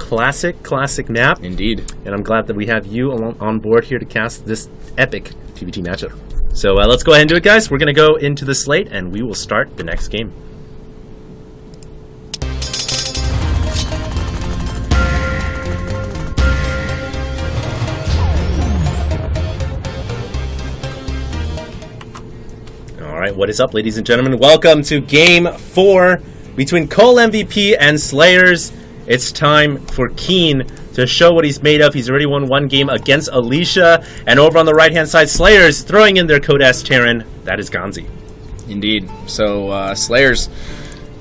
classic map. Indeed. And I'm glad that we have you on board here to cast this epic TVT matchup. So let's go ahead and do it, guys. We're going to go into the slate, and we will start the next game. All right, what is up, ladies and gentlemen? Welcome to Game 4 between coLMVP and SlayerS. It's time for Keen to show what he's made of. He's already won one game against Alicia. And over on the right-hand side, SlayerS throwing in their Code-S Terran. That is GanZi. Indeed. So SlayerS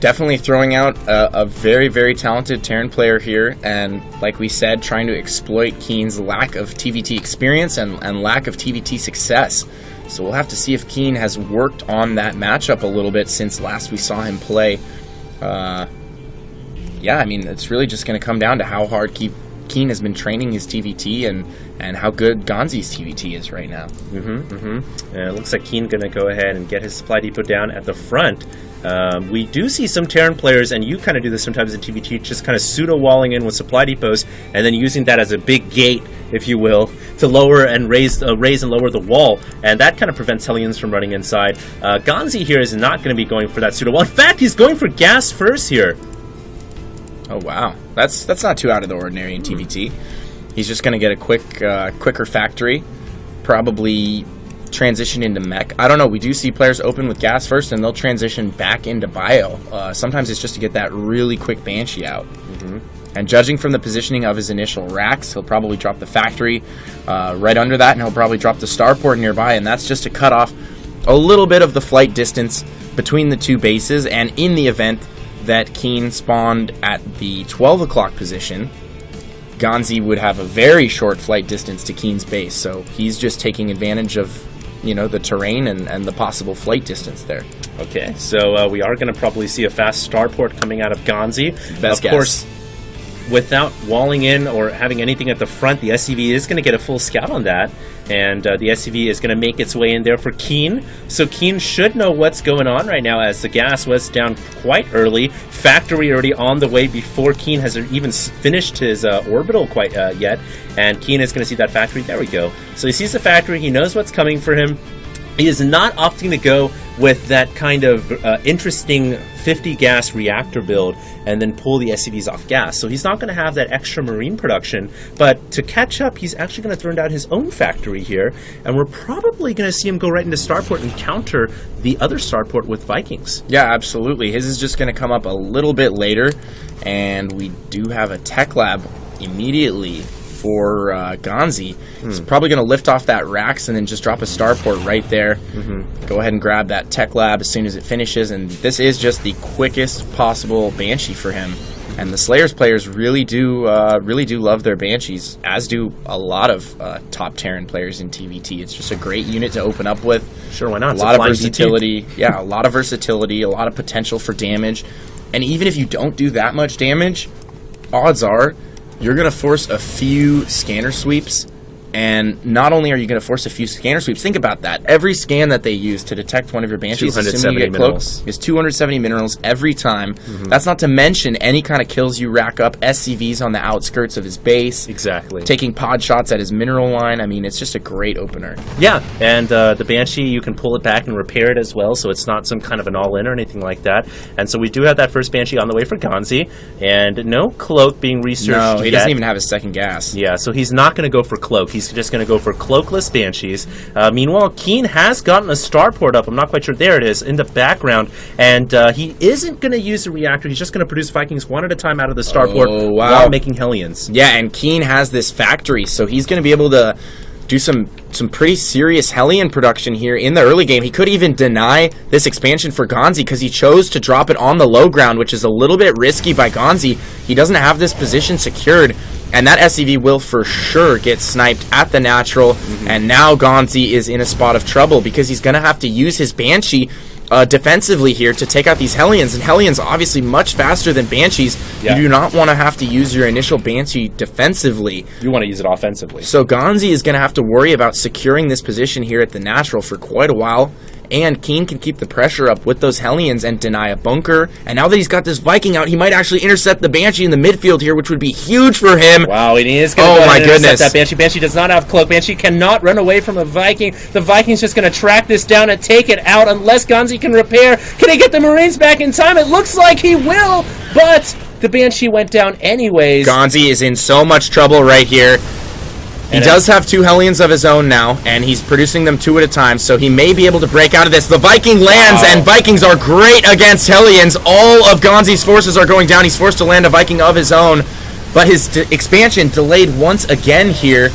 definitely throwing out a very, very talented Terran player here. And like we said, trying to exploit Keen's lack of TVT experience and lack of TVT success. So we'll have to see if Keen has worked on that matchup a little bit since last we saw him play. Yeah, I mean, it's really just going to come down to how hard Keen has been training his TVT and how good GanZi's TVT is right now. And it looks like Keen going to go ahead and get his supply depot down at the front. We do see some Terran players, and you kind of do this sometimes in TVT, just kind of pseudo-walling in with supply depots, and then using that as a big gate, if you will, to lower and raise and lower the wall, and that kind of prevents Hellions from running inside. GanZi here is not going to be going for that pseudo-wall. In fact, he's going for gas first here. Oh wow, that's not too out of the ordinary in TVT. He's just going to get a quicker factory, probably transition into mech. I don't know. We do see players open with gas first, and they'll transition back into bio. Sometimes it's just to get that really quick Banshee out. And judging from the positioning of his initial racks, he'll probably drop the factory right under that, and he'll probably drop the starport nearby, and that's just to cut off a little bit of the flight distance between the two bases. And in the event that Keen spawned at the 12 o'clock position, GanZi would have a very short flight distance to Keen's base, so he's just taking advantage of, you know, the terrain and the possible flight distance there. Okay, so we are going to probably see a fast starport coming out of GanZi. Best guess. Of course, without walling in or having anything at the front, the SCV is going to get a full scout on that, and the SCV is going to make its way in there for Keen. So Keen should know what's going on right now, as the gas was down quite early. Factory already on the way before Keen has even finished his orbital quite yet, and Keen is going to see that factory. There we go. So he sees the factory. He knows what's coming for him. He is not opting to go with that kind of interesting 50 gas reactor build and then pull the SCVs off gas. So he's not going to have that extra marine production. But to catch up, he's actually going to throw down his own factory here. And we're probably going to see him go right into starport and counter the other starport with Vikings. Yeah, absolutely. His is just going to come up a little bit later. And we do have a tech lab immediately for GanZi. He's probably going to lift off that racks and then just drop a starport right there. Go ahead and grab that tech lab as soon as it finishes, and this is just the quickest possible Banshee for him. And the SlayerS players really do love their Banshees, as do a lot of top Terran players in TVT. It's just a great unit to open up with. Sure, why not? A lot of versatility. Yeah, a lot of versatility, a lot of potential for damage. And even if you don't do that much damage, odds are you're going to force a few scanner sweeps, and not only are you going to force a few scanner sweeps, think about that. Every scan that they use to detect one of your Banshees, assuming you get close, is 270 minerals every time. That's not to mention any kind of kills you rack up, SCVs on the outskirts of his base. Exactly. Taking pod shots at his mineral line. I mean, it's just a great opener. Yeah, and the Banshee, you can pull it back and repair it as well, so it's not some kind of an all-in or anything like that. And so we do have that first Banshee on the way for GanZi, and no cloak being researched No, he yet. doesn't even have his second gas. Yeah, so he's not going to go for cloak. He's just going to go for cloakless Banshees. Meanwhile, Keen has gotten a starport up. I'm not quite sure. There it is in the background. And he isn't going to use the reactor. He's just going to produce Vikings one at a time out of the starport while making Hellions. Yeah, and Keen has this factory, so he's going to be able to do some pretty serious Hellion production here in the early game. He could even deny this expansion for GanZi because he chose to drop it on the low ground, which is a little bit risky by GanZi. He doesn't have this position secured, and that SCV will for sure get sniped at the natural, and now GanZi is in a spot of trouble because he's going to have to use his Banshee defensively here to take out these Hellions, and Hellions obviously much faster than Banshees. You do not want to have to use your initial Banshee defensively. You want to use it offensively. So GanZi is going to have to worry about securing this position here at the natural for quite a while, and Keen can keep the pressure up with those Hellions and deny a bunker. And now that he's got this Viking out, he might actually intercept the Banshee in the midfield here, which would be huge for him. Wow, and he is going to my goodness. that Banshee. Banshee does not have cloak. Banshee cannot run away from a Viking. The Viking's just going to track this down and take it out unless GanZi can repair. Can he get the Marines back in time? It looks like he will, but the Banshee went down anyways. GanZi is in so much trouble right here. He does have 2 Hellions of his own now, and he's producing them 2 at a time, so he may be able to break out of this. The Viking lands, and Vikings are great against Hellions. All of GanZi's forces are going down. He's forced to land a Viking of his own, but his expansion delayed once again here.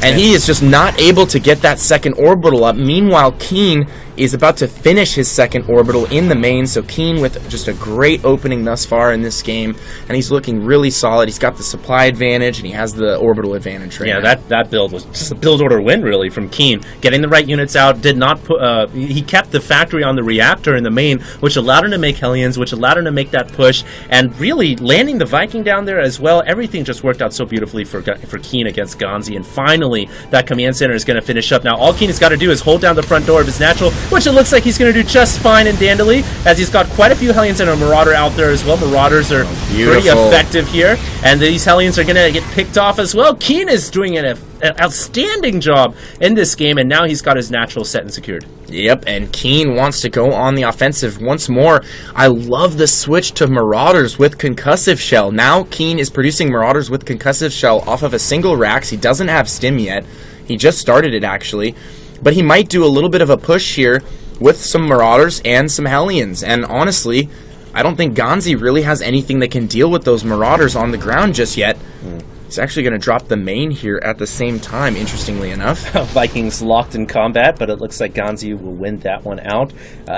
And he is just not able to get that second orbital up. Meanwhile, Keen is about to finish his second orbital in the main. So Keen with just a great opening thus far in this game. And he's looking really solid. He's got the supply advantage, and he has the orbital advantage right now. That build was just a build order win, really, from Keen. Getting the right units out, did not put... he kept the factory on the reactor in the main, which allowed him to make Hellions, which allowed him to make that push. And really, landing the Viking down there as well, everything just worked out so beautifully for Keen against GanZi. And finally, that command center is going to finish up. Now, all Keen has got to do is hold down the front door of his natural, which it looks like he's going to do just fine and dandily, as he's got quite a few Hellions and a Marauder out there as well. Marauders are pretty effective here, and these Hellions are going to get picked off as well. Keen is doing an outstanding job in this game, and now he's got his natural set and secured. Yep, and Keen wants to go on the offensive once more. I love the switch to Marauders with Concussive Shell. Now Keen is producing Marauders with Concussive Shell off of a single Rax. He doesn't have Stim yet. He just started it, actually. But he might do a little bit of a push here with some Marauders and some Hellions. And honestly, I don't think GanZi really has anything that can deal with those Marauders on the ground just yet. He's actually going to drop the main here at the same time, interestingly enough. Vikings locked in combat, but it looks like GanZi will win that one out.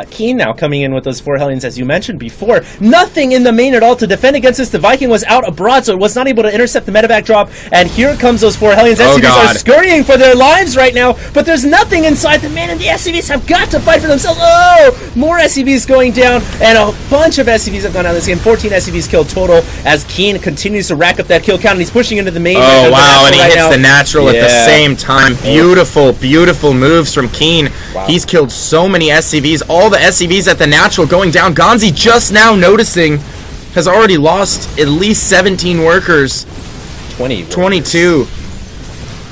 Keen now coming in with those 4 Hellions, as you mentioned before. Nothing in the main at all to defend against this. The Viking was out abroad, so it was not able to intercept the medevac drop. And here comes those 4 Hellions. SCVs are scurrying for their lives right now, but there's nothing inside the main, and the SCVs have got to fight for themselves. Oh! More SCVs going down, and a bunch of SCVs have gone down this game. 14 SCVs killed total, as Keen continues to rack up that kill count, and he's pushing into the main. Oh, wow, and he hits the natural at the same time. Beautiful, beautiful moves from Keen. Wow. He's killed so many SCVs. All the SCVs at the natural going down. GanZi, just now noticing, has already lost at least 17 workers. 22.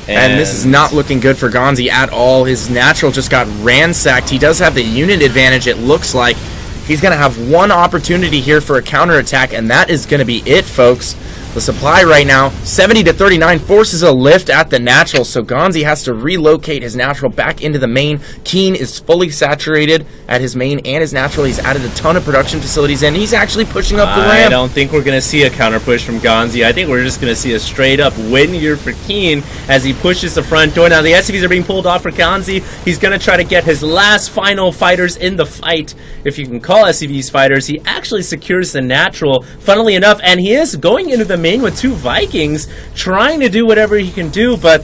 And this is not looking good for GanZi at all. His natural just got ransacked. He does have the unit advantage, it looks like. He's going to have one opportunity here for a counterattack, and that is going to be it, folks. The supply right now, 70-39, forces a lift at the natural, so GanZi has to relocate his natural back into the main. Keen is fully saturated at his main and his natural. He's added a ton of production facilities in. He's actually pushing up the ramp. I don't think we're going to see a counter push from GanZi. I think we're just going to see a straight up win here for Keen as he pushes the front door. Now the SCVs are being pulled off for GanZi. He's going to try to get his last final fighters in the fight, if you can call SCVs fighters. He actually secures the natural, funnily enough, and he is going into the main with 2 Vikings, trying to do whatever he can do, but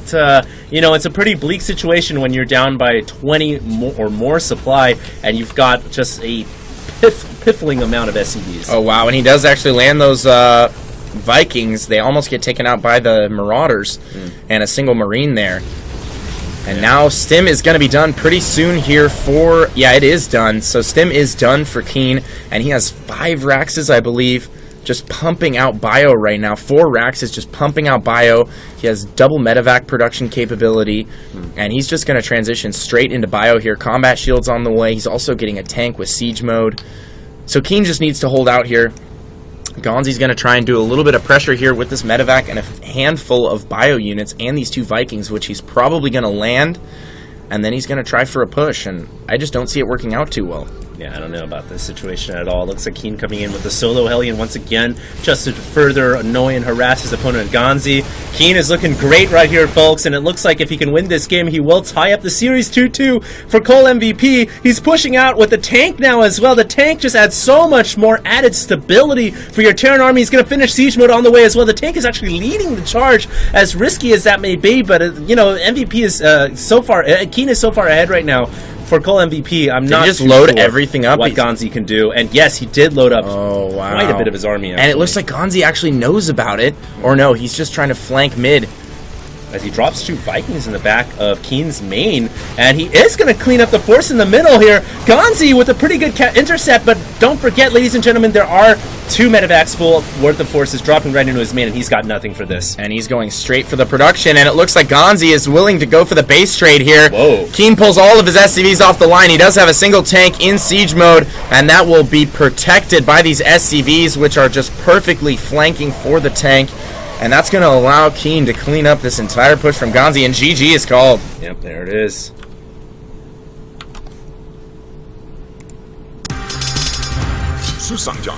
you know, it's a pretty bleak situation when you're down by 20 or more supply, and you've got just a piffling amount of SCVs. Oh wow, and he does actually land those Vikings. They almost get taken out by the Marauders, and a single Marine there. And now Stim is going to be done pretty soon here for... Yeah, it is done. So Stim is done for Keen, and he has 5 Raxes, I believe, just pumping out bio right now. 4 Raxes just pumping out bio. He has double medevac production capability, and he's just going to transition straight into bio here. Combat shields on the way. He's also getting a tank with siege mode. So Keen just needs to hold out here. GanZi's going to try and do a little bit of pressure here with this medevac and a handful of bio units and these 2 Vikings, which he's probably going to land, and then he's going to try for a push, and I just don't see it working out too well. Yeah, I don't know about this situation at all. Looks like Keen coming in with the solo Hellion once again, just to further annoy and harass his opponent GanZi. Keen is looking great right here, folks, and it looks like if he can win this game, he will tie up the series 2-2 for coLMVP. He's pushing out with the tank now as well. The tank just adds so much more added stability for your Terran army. He's going to finish siege mode on the way as well. The tank is actually leading the charge, as risky as that may be, but you know, MVP is so far, Keen is so far ahead right now. For coLMVP, I'm not just too load sure everything up. What GanZi can do, and yes, he did load up quite a bit of his army. Actually. And it looks like GanZi actually knows about it, or no, he's just trying to flank mid. as he drops 2 Vikings in the back of Keen's main, and he is going to clean up the force in the middle here. GanZi with a pretty good intercept, but don't forget, ladies and gentlemen, there are 2 medevacs full worth of forces dropping right into his main, and he's got nothing for this. And he's going straight for the production, and it looks like GanZi is willing to go for the base trade here. Whoa. Keen pulls all of his SCVs off the line. He does have a single tank in siege mode, and that will be protected by these SCVs, which are just perfectly flanking for the tank. And that's going to allow Keen to clean up this entire push from GanZi, and GG is called. Yep, there it is.是上将。